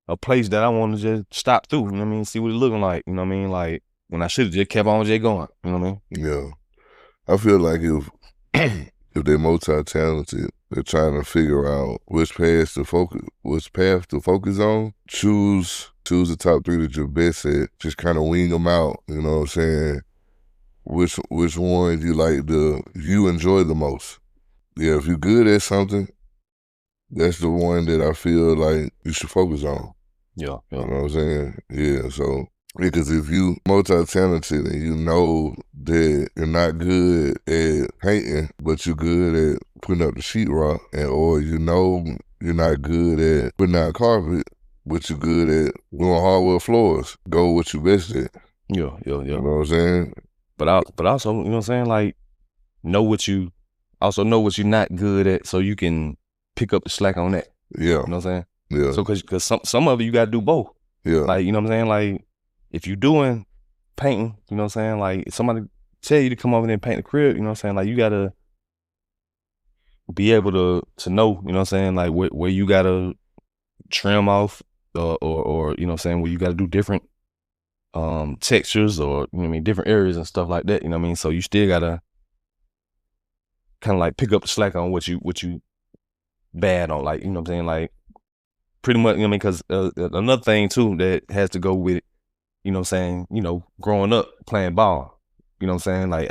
a place that I want to just stop through, you know what I mean, see what it looking like, you know what I mean, like when I should have just kept on just going, you know what I mean? Yeah. I feel like if if they're multi-talented, they're trying to figure out which path to focus on, choose the top 3 that you're best at, just kind of wing them out, you know what I'm saying? Which one you enjoy the most. Yeah, if you're good at something, that's the one that I feel like you should focus on. Yeah. You know what I'm saying? Yeah, so, because if you multi-talented and you know that you're not good at painting, but you're good at putting up the sheetrock, or you know you're not good at putting out carpet, but you're good at doing hardwood floors, go with what you best at. Yeah. You know what I'm saying? But also, you know what I'm saying, like know what you're not good at so you can pick up the slack on that. Yeah. You know what I'm saying? Yeah. So cause some of it you gotta do both. Yeah. Like, you know what I'm saying? Like if you doing painting, you know what I'm saying? Like if somebody tell you to come over there and paint the crib, you know what I'm saying? Like you gotta be able to know, you know what I'm saying? Like where you gotta trim off or you know what I'm saying, where you gotta do different textures or, you know what I mean, different areas and stuff like that, you know what I mean? So you still gotta kind of like pick up the slack on what you bad on, like, you know what I'm saying? Like pretty much, you know what I mean? Because another thing too that has to go with it, you know what I'm saying, you know, growing up playing ball, you know what I'm saying? Like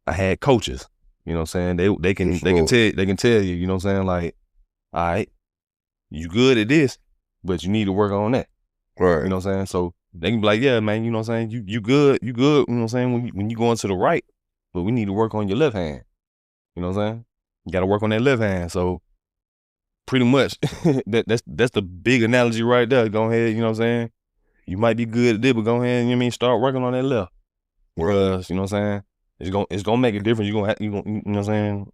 I had coaches, you know what I'm saying? They can tell you, you know what I'm saying? Like, all right, you good at this, but you need to work on that. Right. You know what I'm saying? So they can be like, yeah, man, you know what I'm saying? You good, you know what I'm saying? When you going to the right, but we need to work on your left hand. You know what I'm saying? You got to work on that left hand. So pretty much that's the big analogy right there. Go ahead, you know what I'm saying? You might be good at this, but go ahead and, you know what I mean, start working on that left. Because, you know what I'm saying? It's gonna make a difference. You know what I'm saying?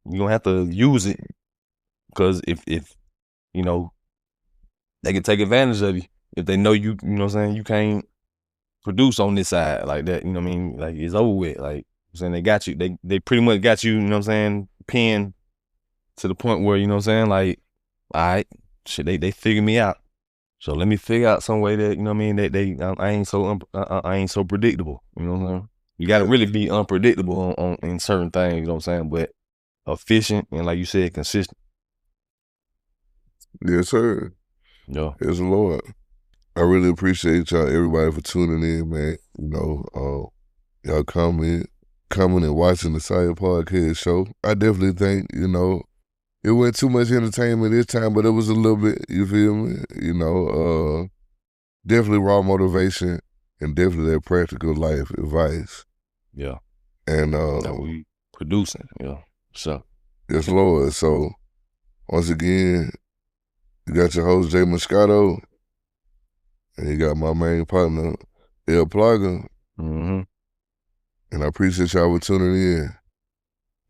You're gonna have to use it. Because if you know, they can take advantage of you. If they know you know what I'm saying, you can't produce on this side like that, you know what I mean? Like it's over with. Like I'm saying, they got you, they pretty much got you, you know what I'm saying, pinned to the point where, you know what I'm saying, like, all right, shit, they figure me out. So let me figure out some way that, you know what I mean, I ain't so predictable. You know what I'm saying? You gotta really be unpredictable on in certain things, you know what I'm saying? But efficient and, like you said, consistent. Yes, sir. Yeah. Yes, Lord. I really appreciate y'all, everybody, for tuning in, man. You know, y'all coming and watching the Sire Podcast show. I definitely think, you know, it wasn't too much entertainment this time, but it was a little bit, you feel me? You know, definitely raw motivation and definitely that practical life advice. Yeah. And that we producing, yeah. So. Yes, Lord. So, once again, you got your host, Jay Moscato, and you got my main partner, El Plaga. Mm-hmm. And I appreciate y'all for tuning in.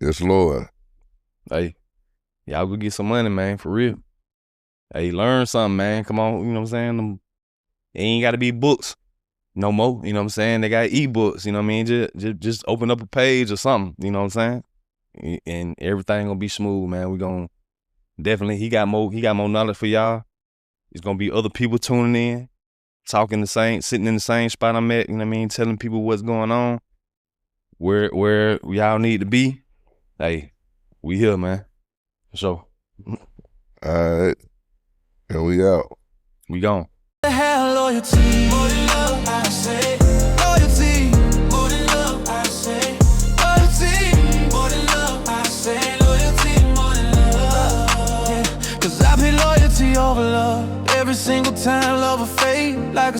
Yes, Lord. Hey, y'all go get some money, man, for real. Hey, learn something, man. Come on, you know what I'm saying? It ain't gotta be books no more, you know what I'm saying? They got ebooks, you know what I mean? Just open up a page or something, you know what I'm saying? And everything gonna be smooth, man. We gonna definitely, he got more knowledge for y'all. It's gonna be other people tuning in, sitting in the same spot I'm at, you know what I mean? Telling people what's going on, where y'all need to be. Hey, we here, man. So. All right. And we out. We gone. Loyalty, more than love, I say. Loyalty, more than love, I say. Loyalty, more than love, I say. Loyalty, more than love. Yeah, 'cause I pay loyalty over love. Every single time love will fade like a